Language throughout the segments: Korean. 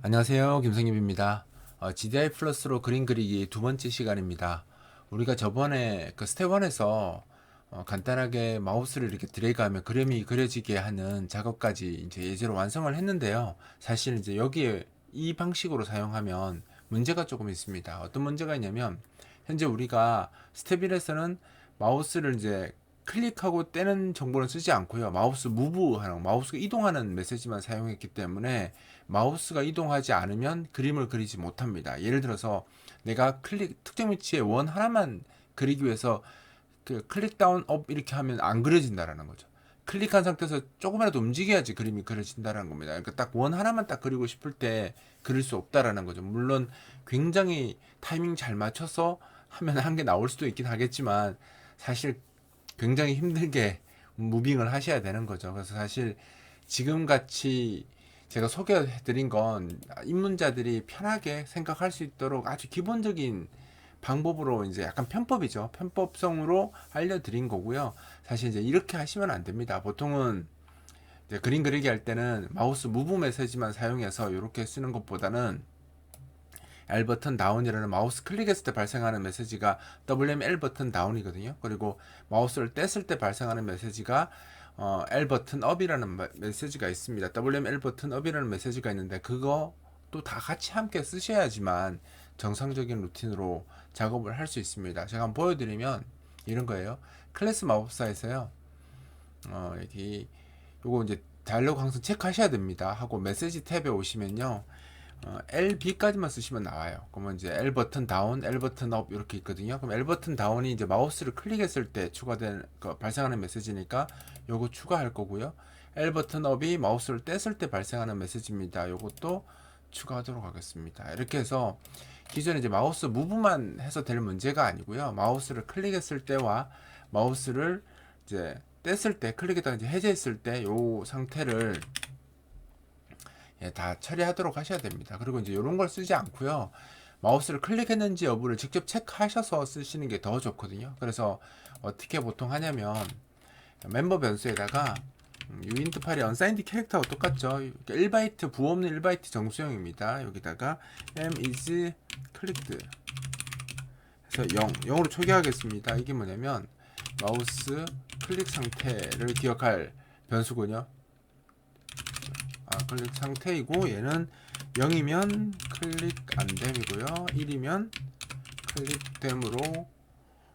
안녕하세요. 김성립입니다. GDI 플러스로 그림 그리기 두 번째 시간입니다. 우리가 저번에 그 스텝 1에서 간단하게 마우스를 이렇게 드래그하면 그림이 그려지게 하는 작업까지 이제 예제로 완성을 했는데요. 사실 이제 여기에 이 방식으로 사용하면 문제가 조금 있습니다. 어떤 문제가 있냐면 현재 우리가 스텝 1에서는 마우스를 이제 클릭하고 떼는 정보는 쓰지 않고요. 마우스 무브하는, 마우스가 이동하는 메시지만 사용했기 때문에 마우스가 이동하지 않으면 그림을 그리지 못합니다. 예를 들어서 내가 특정 위치에 원 하나만 그리기 위해서 그 클릭 다운 업 이렇게 하면 안 그려진다라는 거죠. 클릭한 상태에서 조금이라도 움직여야지 그림이 그려진다라는 겁니다. 그러니까 딱 원 하나만 딱 그리고 싶을 때 그릴 수 없다라는 거죠. 물론 굉장히 타이밍 잘 맞춰서 하면 한 개 나올 수도 있긴 하겠지만 사실 굉장히 힘들게 무빙을 하셔야 되는 거죠. 그래서 사실 지금 같이 제가 소개해드린 건 입문자들이 편하게 생각할 수 있도록 아주 기본적인 방법으로 이제 약간 편법이죠. 편법성으로 알려드린 거고요. 사실 이제 이렇게 하시면 안 됩니다. 보통은 이제 그림 그리기 할 때는 마우스 무브 메시지만 사용해서 이렇게 쓰는 것보다는 L 버튼 다운이라는 마우스 클릭했을 때 발생하는 메시지가 WML 버튼 다운이거든요. 그리고 마우스를 뗐을 때 발생하는 메시지가 L 버튼 업이라는 메시지가 있습니다. WML 버튼 업이라는 메시지가 있는데 그것도 다 같이 함께 쓰셔야지만 정상적인 루틴으로 작업을 할 수 있습니다. 제가 한번 보여드리면 이런 거예요. 클래스 마법사에서요. 여기 요거 이제 다이얼로그 항상 체크하셔야 됩니다. 하고 메시지 탭에 오시면요. LB까지만 쓰시면 나와요. 그러면 이제 L 버튼 다운, L 버튼 업 이렇게 있거든요. 그럼 L 버튼 다운이 이제 마우스를 클릭했을 때 추가된 발생하는 메시지니까 요거 추가할 거고요. L 버튼 업이 마우스를 뗐을 때 발생하는 메시지입니다. 요것도 추가하도록 하겠습니다. 이렇게 해서 기존에 이제 마우스 무브만 해서 될 문제가 아니고요. 마우스를 클릭했을 때와 마우스를 이제 뗐을 때 클릭했다가 이제 해제했을 때 요 상태를 다 처리하도록 하셔야 됩니다. 그리고 이제 이런 걸 쓰지 않고요. 마우스를 클릭했는지 여부를 직접 체크하셔서 쓰시는 게 더 좋거든요. 그래서 어떻게 보통 하냐면 멤버 변수에다가 유인트 파일이 언사인드 캐릭터하고 똑같죠. 1바이트 부호 없는 1바이트 정수형입니다. 여기다가 m is clicked 해서 0으로 초기화하겠습니다. 이게 뭐냐면 마우스 클릭 상태를 기억할 변수군요. 클릭 상태이고 얘는 0이면 클릭 안됨이고요. 1이면 클릭됨으로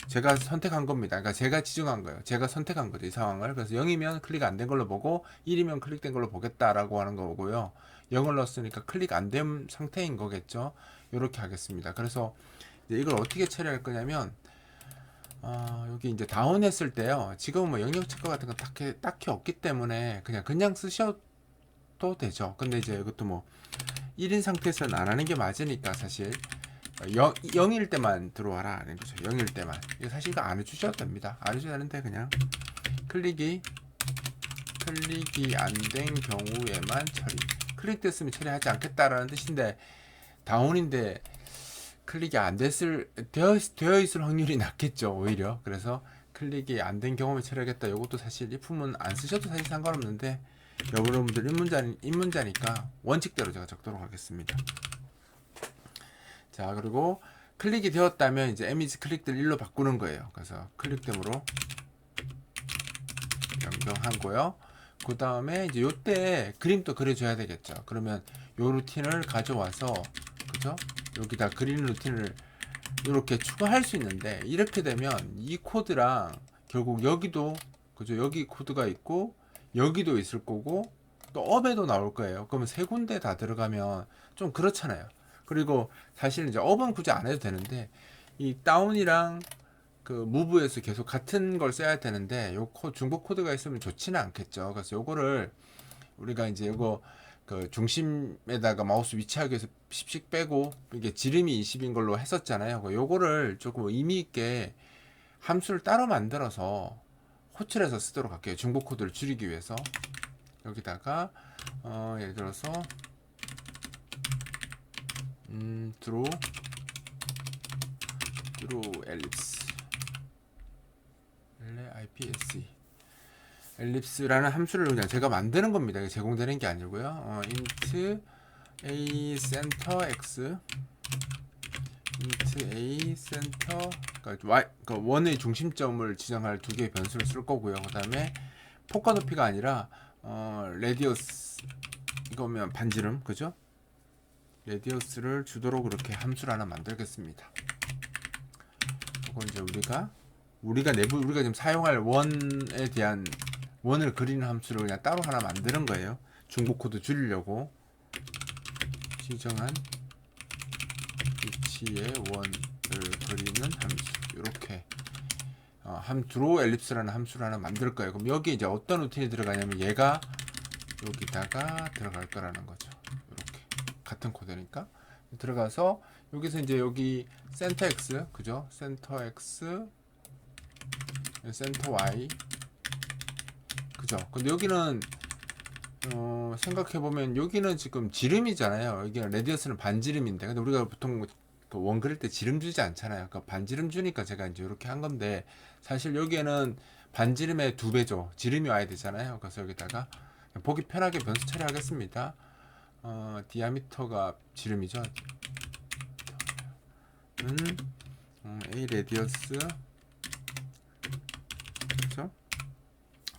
제가 선택한 겁니다. 그러니까 제가 지정한 거예요. 제가 선택한 거죠. 이 상황을. 그래서 0이면 클릭 안 된 걸로 보고 1이면 클릭된 걸로 보겠다라고 하는 거고요. 0을 넣었으니까 클릭 안 된 상태인 거겠죠. 이렇게 하겠습니다. 그래서 이걸 어떻게 처리할 거냐면 여기 이제 다운했을 때요. 지금은 뭐 영역 체크 같은 거 딱히 없기 때문에 그냥 쓰셔도 되죠. 근데 이제 이것도 뭐 1인 상태에서는 안 하는 게 맞으니까 사실 0일 때만 들어와라 하는 거죠. 0일 때만. 이거 사실 이거 안 해주셔도 됩니다. 안 해주셔도 되는데 그냥 클릭이 안 된 경우에만 처리. 클릭됐으면 처리하지 않겠다라는 뜻인데 다운인데 클릭이 안 되어 있을 확률이 낮겠죠. 오히려. 그래서 클릭이 안 된 경험에 처리하겠다. 이것도 사실 이 품은 안 쓰셔도 사실 상관없는데 여러분들 입문자니까 원칙대로 제가 적도록 하겠습니다. 자, 그리고 클릭이 되었다면 이제 이미지 클릭들 1로 바꾸는 거예요. 그래서 클릭됨으로 변경하고요. 그 다음에 이제 요때 그림도 그려줘야 되겠죠. 그러면 요 루틴을 가져와서 그죠? 여기다 그리는 루틴을 이렇게 추가할 수 있는데 이렇게 되면 이 코드랑 결국 여기도 그죠? 여기 코드가 있고 여기도 있을 거고 또 업에도 나올 거예요. 그러면 세 군데 다 들어가면 좀 그렇잖아요. 그리고 사실 이제 업은 굳이 안 해도 되는데 이 다운이랑 그 무브에서 계속 같은 걸 써야 되는데 요 중복 코드가 있으면 좋지는 않겠죠. 그래서 요거를 우리가 이제 요거 그 중심에다가 마우스 위치하기 위해서 10씩 빼고 이게 지름이 20인 걸로 했었잖아요. 요거를 조금 의미 있게 함수를 따로 만들어서 호출해서 쓰도록 할게요. 중복 코드를 줄이기 위해서 여기다가 예를 들어서 드로 엘립스 IPSC 엘립스라는 함수를 그냥 제가 만드는 겁니다. 제공되는 게 아니고요. int A 센터 X int A 센터 그러니까 Y 그러니까 원의 중심점을 지정할 두 개의 변수를 쓸 거고요. 그 다음에 폭과 높이가 아니라 레디어스 이거면 반지름 그죠? 레디어스를 주도록 그렇게 함수를 하나 만들겠습니다. 이건 이제 우리가 지금 사용할 원에 대한 원을 그리는 함수를 그냥 따로 하나 만드는 거예요. 중복 코드 줄이려고 지정한 위치에 원을 그리는 함수 이렇게 드로우 엘립스라는 함수를 하나 만들 거예요. 그럼 여기 이제 어떤 루틴이 들어가냐면 얘가 여기다가 들어갈 거라는 거죠. 이렇게 같은 코드니까 들어가서 여기서 이제 여기 센터 X 그죠? 센터 X 센터 Y 그죠? 근데 여기는 생각해보면 여기는 지금 지름이잖아요. 여기는 레디어스는 반지름인데 근데 우리가 보통 원 그릴 때 지름 주지 않잖아요. 그러니까 반지름 주니까 제가 이제 이렇게 한 건데 사실 여기에는 반지름의 2배죠. 지름이 와야 되잖아요. 그래서 여기다가 보기 편하게 변수 처리하겠습니다. 디아미터가 지름이죠. A 레디어스 그렇죠?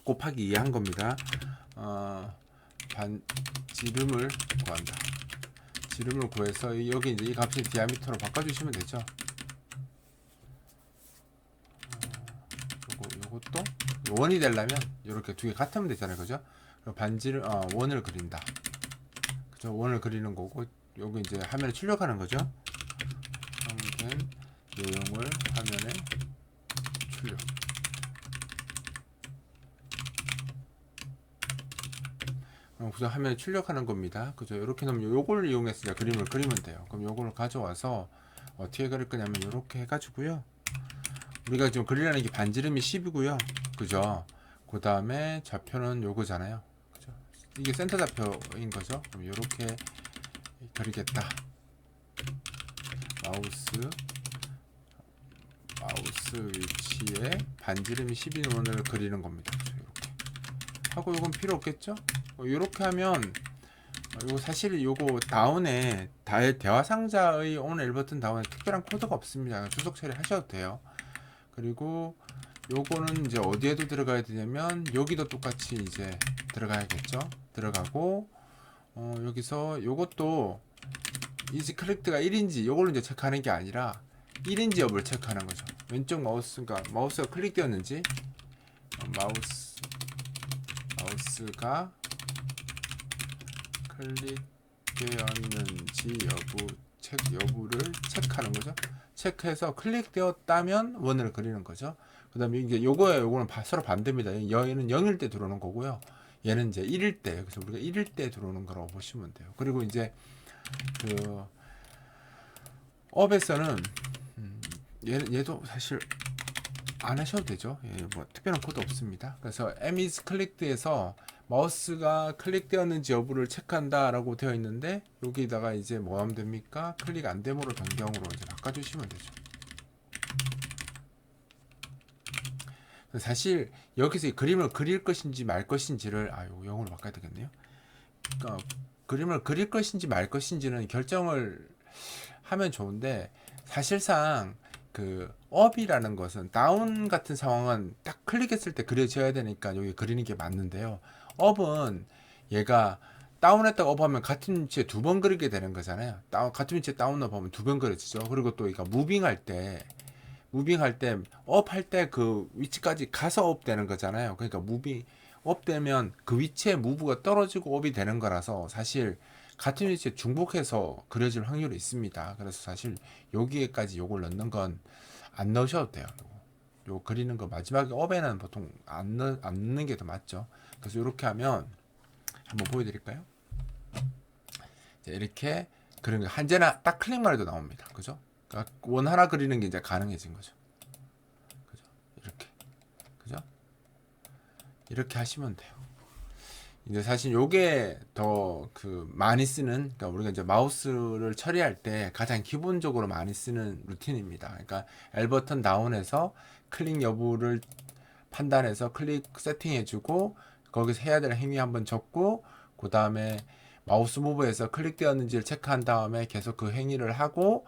곱하기 2 한 겁니다. 반지름을 구한다. 지름을 구해서 여기 이제 이 값을 디아미터로 바꿔주시면 되죠. 요것도 원이 되려면 이렇게 두 개 같으면 되잖아요, 그죠? 반지름 원을 그린다. 그죠? 원을 그리는 거고 여기 이제 화면에 출력하는 거죠. 사용된 내용을 화면에 출력. 우선 화면에 출력하는 겁니다. 그죠? 이렇게 놓으면 요걸 이용해서 이제 그림을 그리면 돼요. 그럼 요걸 가져와서 어떻게 그릴 거냐면 이렇게 해가지고요. 우리가 지금 그리려는 게 반지름이 10이고요. 그죠? 그 다음에 좌표는 요거잖아요. 그죠? 이게 센터 좌표인 거죠. 그럼 이렇게 그리겠다. 마우스 위치에 반지름이 10인 원을 그리는 겁니다. 이렇게 하고 요건 필요 없겠죠? 이렇게 하면 요거 사실 요거 다운에 대화 상자의 on L 버튼 다운에 특별한 코드가 없습니다. 주석 처리 하셔도 돼요. 그리고 요거는 이제 어디에도 들어가야 되냐면 여기도 똑같이 이제 들어가야겠죠. 들어가고 여기서 요것도 이지 클릭드가 1인지 요걸로 이제 체크하는 게 아니라 1인지 여부를 체크하는 거죠. 왼쪽 마우스가 클릭되었는지 마우스가 클릭되었는지 여부를 체크하는 거죠. 체크해서 클릭되었다면 원을 그리는 거죠. 그 다음에 이게 요거는 서로 반대입니다. 얘는 0일 때 들어오는 거고요. 얘는 이제 1일 때, 그래서 우리가 1일 때 들어오는 거라고 보시면 돼요. 그리고 이제 그 업에서는 얘도 사실 안 하셔도 되죠. 예, 뭐 특별한 코드 없습니다. 그래서 m is clicked에서 마우스가 클릭되었는지 여부를 체크한다라고 되어 있는데 여기다가 이제 뭐 하면 됩니까? 클릭 안 됨으로 변경으로 이제 바꿔주시면 되죠. 사실 여기서 이 그림을 그릴 것인지 말 것인지를 영어로 바꿔야 되겠네요. 그러니까 그림을 그릴 것인지 말 것인지는 결정을 하면 좋은데 사실상 그 업이라는 것은 다운 같은 상황은 딱 클릭했을 때 그려져야 되니까 여기 그리는 게 맞는데요. 업은 얘가 다운했다가 업하면 같은 위치에 두 번 그리게 되는 거잖아요. 같은 위치에 다운업 하면 두 번 그려지죠. 그리고 또 얘가 무빙할 때 업 할 때 그 위치까지 가서 업 되는 거잖아요. 그러니까 업 되면 그 위치에 무브가 떨어지고 업이 되는 거라서 사실 같은 위치에 중복해서 그려질 확률이 있습니다. 그래서 사실 여기에까지 요걸 넣는 건 안 넣으셔도 돼요. 요 그리는 거 마지막에 업에는 보통 안 넣는 게 더 맞죠. 그래서 이렇게 하면 한번 보여드릴까요? 이렇게 그리는 거 한재나 딱 클릭만 해도 나옵니다. 그죠? 그러니까 원 하나 그리는 게 이제 가능해진 거죠. 그죠? 그죠? 이렇게 하시면 돼요. 이제 사실 요게 더 많이 쓰는, 그러니까 우리가 이제 마우스를 처리할 때 가장 기본적으로 많이 쓰는 루틴입니다. 그러니까 L 버튼 다운해서 클릭 여부를 판단해서 클릭 세팅해주고 거기서 해야 될 행위 한번 적고 그 다음에 마우스 무브에서 클릭되었는지를 체크한 다음에 계속 그 행위를 하고,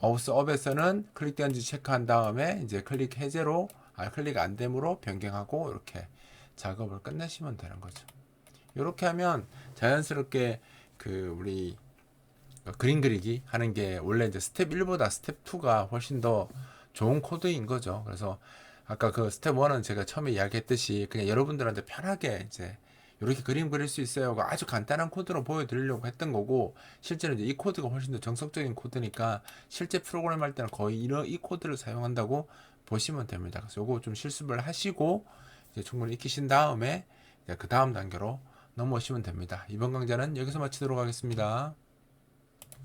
마우스 업에서는 클릭되었는지 체크한 다음에 이제 클릭 해제로, 클릭 안 됨으로 변경하고 이렇게 작업을 끝내시면 되는 거죠. 이렇게 하면 자연스럽게 그 우리 그림 그리기 하는 게 원래 이제 스텝 1보다 스텝 2가 훨씬 더 좋은 코드인 거죠. 그래서 아까 그 스텝 1은 제가 처음에 이야기했듯이 그냥 여러분들한테 편하게 이제 이렇게 그림 그릴 수 있어요. 아주 간단한 코드로 보여드리려고 했던 거고, 실제로 이제 이 코드가 훨씬 더 정석적인 코드니까 실제 프로그램 할 때는 거의 이 코드를 사용한다고 보시면 됩니다. 그래서 요거 좀 실습을 하시고 이제 충분히 익히신 다음에 그 다음 단계로 넘어오시면 됩니다. 이번 강좌는 여기서 마치도록 하겠습니다.